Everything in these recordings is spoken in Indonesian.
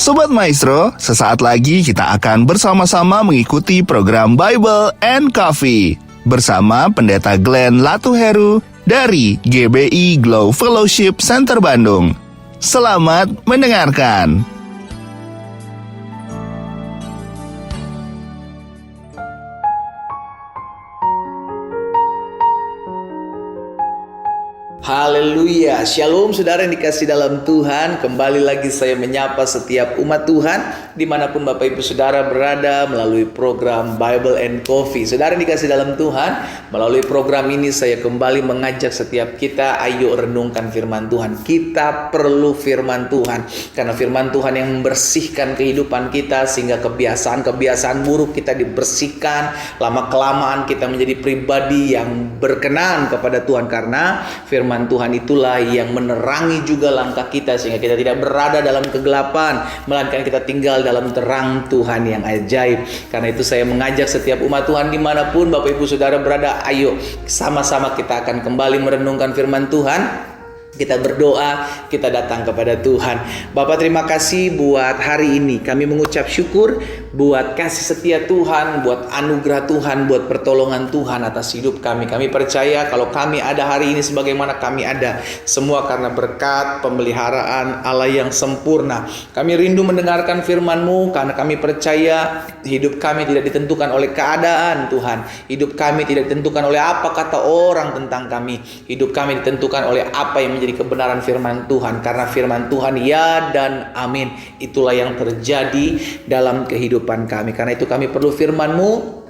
Sobat Maestro, sesaat lagi kita akan bersama-sama mengikuti program Bible and Coffee bersama Pendeta Glenn Latuheru dari GBI Glow Fellowship Center Bandung. Selamat mendengarkan. Haleluya, shalom saudara yang dikasih dalam Tuhan. Kembali lagi saya menyapa setiap umat Tuhan dimanapun Bapak Ibu Saudara berada melalui program Bible and Coffee. Saudara yang dikasih dalam Tuhan, melalui program ini saya kembali mengajak setiap kita, ayo renungkan firman Tuhan. Kita perlu firman Tuhan, karena firman Tuhan yang membersihkan kehidupan kita, sehingga kebiasaan-kebiasaan buruk kita dibersihkan. Lama-kelamaan kita menjadi pribadi yang berkenan kepada Tuhan, karena firman Tuhan itulah yang menerangi juga langkah kita, sehingga kita tidak berada dalam kegelapan, melainkan kita tinggal dalam terang Tuhan yang ajaib. Karena itu saya mengajak setiap umat Tuhan dimanapun Bapak Ibu Saudara berada, ayo sama-sama kita akan kembali merenungkan firman Tuhan. Kita berdoa, kita datang kepada Tuhan. Bapak, terima kasih buat hari ini. Kami mengucap syukur buat kasih setia Tuhan, buat anugerah Tuhan, buat pertolongan Tuhan atas hidup kami. Kami percaya kalau kami ada hari ini sebagaimana kami ada, semua karena berkat pemeliharaan Allah yang sempurna. Kami rindu mendengarkan firman-Mu, karena kami percaya hidup kami tidak ditentukan oleh keadaan Tuhan. Hidup kami tidak ditentukan oleh apa kata orang tentang kami. Hidup kami ditentukan oleh apa yang menjadi kebenaran firman Tuhan. Karena firman Tuhan ya dan amin, itulah yang terjadi dalam kehidupan kami. Karena itu kami perlu firman-Mu.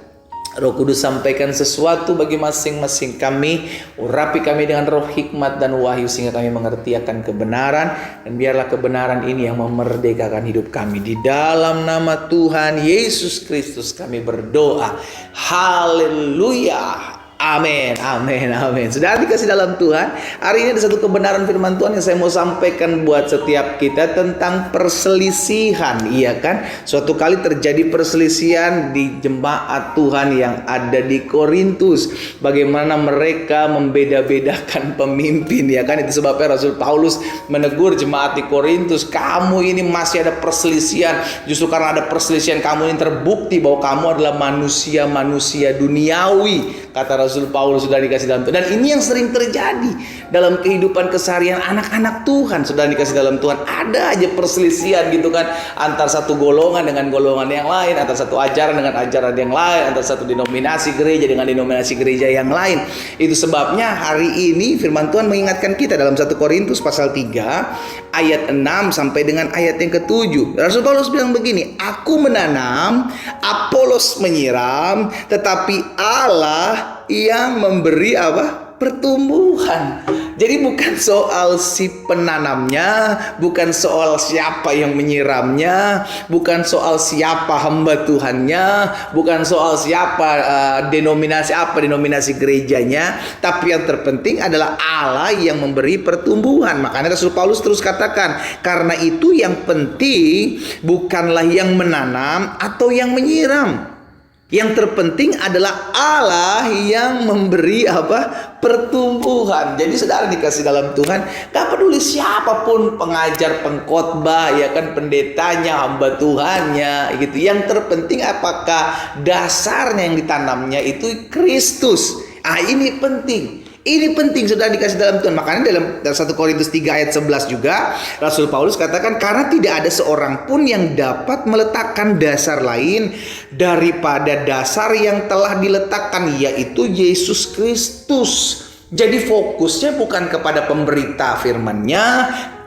Roh Kudus sampaikan sesuatu bagi masing-masing kami, urapi kami dengan roh hikmat dan wahyu, sehingga kami mengerti akan kebenaran, dan biarlah kebenaran ini yang memerdekakan hidup kami. Di dalam nama Tuhan Yesus Kristus kami berdoa. Haleluya. Amin, amin, amin. Sudah dikasih dalam Tuhan, hari ini ada satu kebenaran firman Tuhan yang saya mau sampaikan buat setiap kita tentang perselisihan. Iya kan? Suatu kali terjadi perselisihan di jemaat Tuhan yang ada di Korintus. Bagaimana mereka membeda-bedakan pemimpin, ya kan? Itu sebabnya Rasul Paulus menegur jemaat di Korintus, kamu ini masih ada perselisihan. Justru karena ada perselisihan, kamu ini terbukti bahwa kamu adalah manusia-manusia duniawi, kata Rasul Paulus. Sudah dikasih dalam Tuhan. Dan ini yang sering terjadi dalam kehidupan keseharian anak-anak Tuhan. Sudah dikasih dalam Tuhan, ada aja perselisihan gitu kan, antar satu golongan dengan golongan yang lain, antar satu ajaran dengan ajaran yang lain, antar satu denominasi gereja dengan denominasi gereja yang lain. Itu sebabnya hari ini firman Tuhan mengingatkan kita dalam 1 Korintus pasal 3 ayat 6 sampai dengan ayat yang ke-7. Rasul Paulus bilang begini, aku menanam, Apolos menyiram, tetapi Allah yang memberi apa? Pertumbuhan. Jadi bukan soal si penanamnya, bukan soal siapa yang menyiramnya, bukan soal siapa hamba Tuhannya, bukan soal siapa denominasi gerejanya, tapi yang terpenting adalah Allah yang memberi pertumbuhan. Makanya Rasul Paulus terus katakan, karena itu yang penting bukanlah yang menanam atau yang menyiram. Yang terpenting adalah Allah yang memberi apa? Pertumbuhan. Jadi saudara dikasih dalam Tuhan, gak peduli siapapun pengajar, pengkhotbah, ya kan, pendetanya, hamba Tuhannya gitu. Yang terpenting apakah dasarnya yang ditanamnya itu Kristus. Ini penting. Ini penting, sudah dikasih dalam Tuhan. Makanya dalam 1 Korintus 3 ayat 11 juga Rasul Paulus katakan, karena tidak ada seorang pun yang dapat meletakkan dasar lain daripada dasar yang telah diletakkan, yaitu Yesus Kristus. Jadi fokusnya bukan kepada pemberita firman-Nya,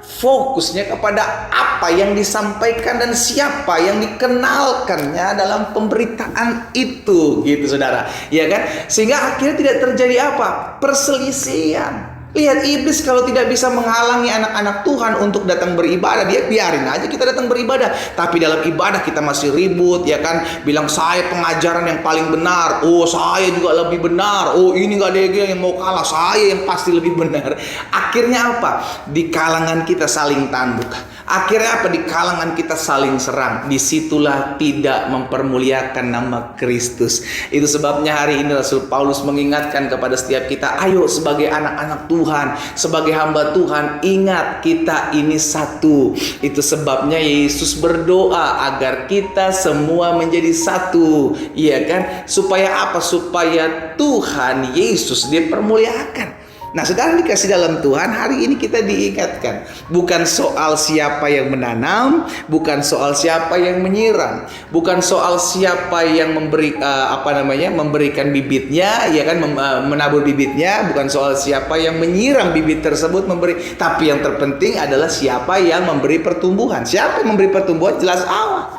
fokusnya kepada apa yang disampaikan dan siapa yang dikenalkannya dalam pemberitaan itu, gitu saudara, ya kan? Sehingga akhirnya tidak terjadi apa? Perselisihan. Lihat, iblis kalau tidak bisa menghalangi anak-anak Tuhan untuk datang beribadah, dia biarin aja kita datang beribadah. Tapi dalam ibadah kita masih ribut, ya kan? Bilang saya pengajaran yang paling benar. Oh, saya juga lebih benar. Oh, ini gak ada yang mau kalah. Saya yang pasti lebih benar. Akhirnya apa? Di kalangan kita saling tanduk. Akhirnya apa? Di kalangan kita saling serang. Disitulah tidak mempermuliakan nama Kristus. Itu sebabnya hari ini Rasul Paulus mengingatkan kepada setiap kita, ayo sebagai anak-anak Tuhan, Tuhan, sebagai hamba Tuhan, ingat kita ini satu. Itu sebabnya Yesus berdoa agar kita semua menjadi satu, iya kan? Supaya apa? Supaya Tuhan Yesus dipermuliakan. Nah, saudara dikasih dalam Tuhan, hari ini kita diingatkan bukan soal siapa yang menanam, bukan soal siapa yang menyiram, bukan soal siapa yang memberikan bibitnya, ya kan, menabur bibitnya, bukan soal siapa yang menyiram bibit tersebut tapi yang terpenting adalah siapa yang memberi pertumbuhan. Siapa yang memberi pertumbuhan? Jelas Allah.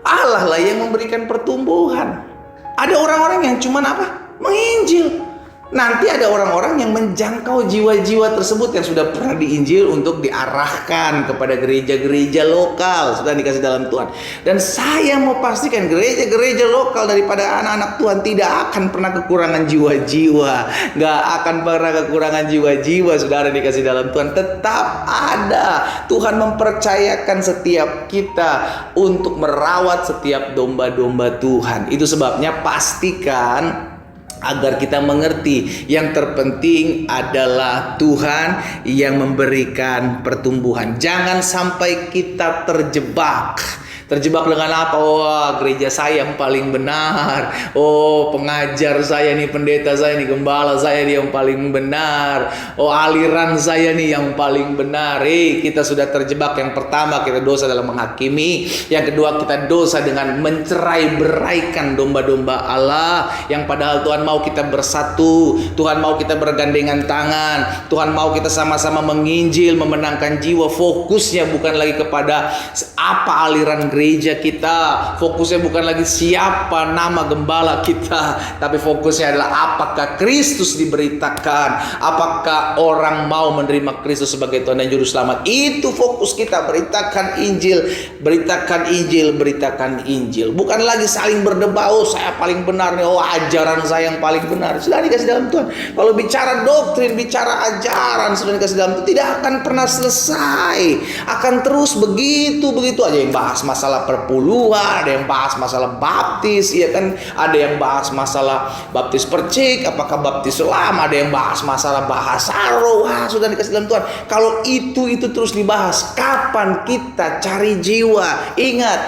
Allah lah yang memberikan pertumbuhan. Ada orang-orang yang cuman menginjil. Nanti ada orang-orang yang menjangkau jiwa-jiwa tersebut yang sudah pernah diinjil untuk diarahkan kepada gereja-gereja lokal. Sudah dikasih dalam Tuhan. Dan saya mau pastikan gereja-gereja lokal daripada anak-anak Tuhan tidak akan pernah kekurangan jiwa-jiwa. Gak akan pernah kekurangan jiwa-jiwa, saudara dikasih dalam Tuhan. Tetap ada. Tuhan mempercayakan setiap kita untuk merawat setiap domba-domba Tuhan. Itu sebabnya pastikan agar kita mengerti yang terpenting adalah Tuhan yang memberikan pertumbuhan. Jangan sampai kita terjebak dengan apa? Wah, gereja saya yang paling benar. Oh, pengajar saya nih, pendeta saya nih, gembala saya nih yang paling benar. Oh, aliran saya nih yang paling benar. Kita sudah terjebak. Yang pertama, kita dosa dalam menghakimi. Yang kedua, kita dosa dengan mencerai-beraikan domba-domba Allah. Yang padahal Tuhan mau kita bersatu. Tuhan mau kita bergandengan tangan. Tuhan mau kita sama-sama menginjil, memenangkan jiwa. Fokusnya bukan lagi kepada apa aliran gereja kita, fokusnya bukan lagi siapa nama gembala kita, tapi fokusnya adalah apakah Kristus diberitakan, apakah orang mau menerima Kristus sebagai Tuhan dan Juru Selamat. Itu fokus kita. Beritakan Injil, beritakan Injil, beritakan Injil. Bukan lagi saling berdebat, oh saya paling benar nih, oh ajaran saya yang paling benar. Sudah dikasih dalam Tuhan. Kalau bicara doktrin, bicara ajaran, sudah dikasih dalam Tuhan, tidak akan pernah selesai. Akan terus begitu aja, yang bahas masalah perpuluhan, ada yang bahas masalah baptis, ya kan, ada yang bahas masalah baptis percik, apakah baptis lama, ada yang bahas masalah bahasa roh. Wah, sudah dikasih dalam Tuhan. Kalau itu terus dibahas, kapan kita cari jiwa? Ingat,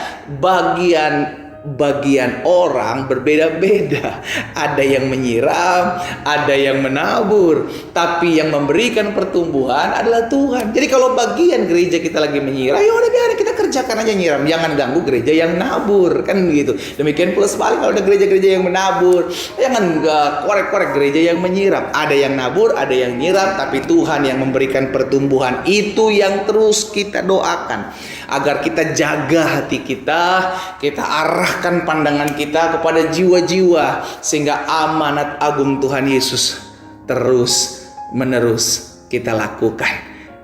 bagian orang berbeda-beda. Ada yang menyiram, ada yang menabur, tapi yang memberikan pertumbuhan adalah Tuhan. Jadi kalau bagian gereja kita lagi menyiram, ya udah biarin, kita kerjakan aja nyiram. Jangan ganggu gereja yang nabur, kan begitu. Demikian pula sebalik, kalau ada gereja-gereja yang menabur, jangan korek-korek gereja yang menyiram. Ada yang nabur, ada yang nyiram, tapi Tuhan yang memberikan pertumbuhan. Itu yang terus kita doakan, agar kita jaga hati kita arahkan pandangan kita kepada jiwa-jiwa, sehingga amanat agung Tuhan Yesus terus menerus kita lakukan.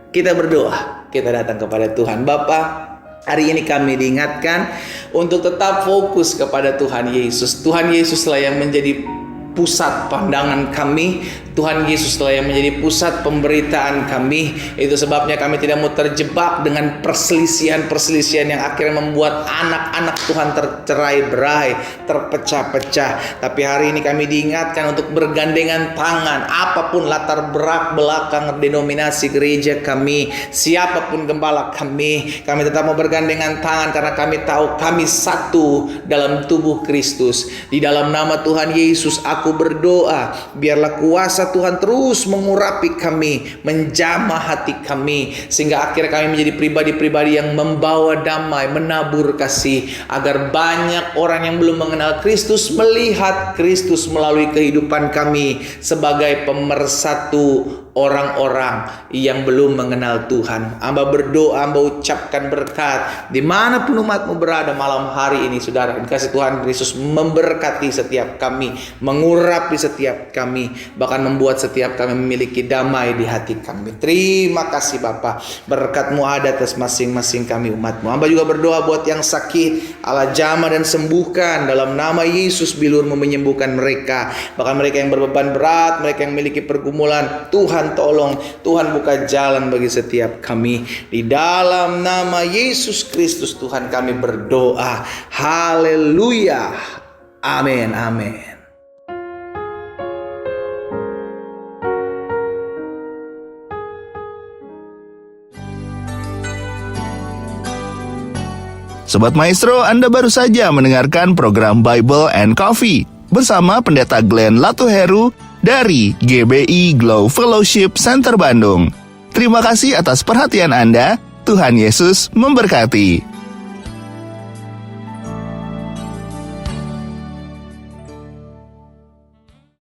Kita berdoa, kita datang kepada Tuhan. Bapa, hari ini kami diingatkan untuk tetap fokus kepada Tuhan Yesus. Tuhan Yesuslah yang menjadi pusat pandangan kami. Tuhan Yesuslah yang menjadi pusat pemberitaan kami. Itu sebabnya kami tidak mau terjebak dengan perselisihan-perselisihan yang akhirnya membuat anak-anak Tuhan tercerai-berai, terpecah-pecah. Tapi hari ini kami diingatkan untuk bergandengan tangan. Apapun latar belakang denominasi gereja kami, siapapun gembala kami tetap mau bergandengan tangan, karena kami tahu kami satu dalam tubuh Kristus. Di dalam nama Tuhan Yesus aku berdoa, biarlah kuasa Tuhan terus mengurapi kami, menjamah hati kami, sehingga akhirnya kami menjadi pribadi-pribadi yang membawa damai, menabur kasih, agar banyak orang yang belum mengenal Kristus melihat Kristus melalui kehidupan kami sebagai pemersatu orang-orang yang belum mengenal Tuhan. Hamba berdoa, hamba ucapkan berkat dimanapun umatmu berada malam hari ini, saudara. Kasih Tuhan Yesus memberkati setiap kami, mengurapi setiap kami, bahkan membuat setiap kami memiliki damai di hati kami. Terima kasih Bapa, berkat-Mu ada atas masing-masing kami umat-Mu. Hamba juga berdoa buat yang sakit, Allah jamah dan sembuhkan dalam nama Yesus. Bilur-Mu menyembuhkan mereka, bahkan mereka yang berbeban berat, mereka yang memiliki pergumulan, Tuhan tolong, Tuhan buka jalan bagi setiap kami. Di dalam nama Yesus Kristus Tuhan kami berdoa. Haleluya. Amin. Amin. Sobat Maestro, Anda baru saja mendengarkan program Bible and Coffee bersama Pendeta Glenn Latuheru dari GBI Glow Fellowship Center Bandung. Terima kasih atas perhatian Anda. Tuhan Yesus memberkati.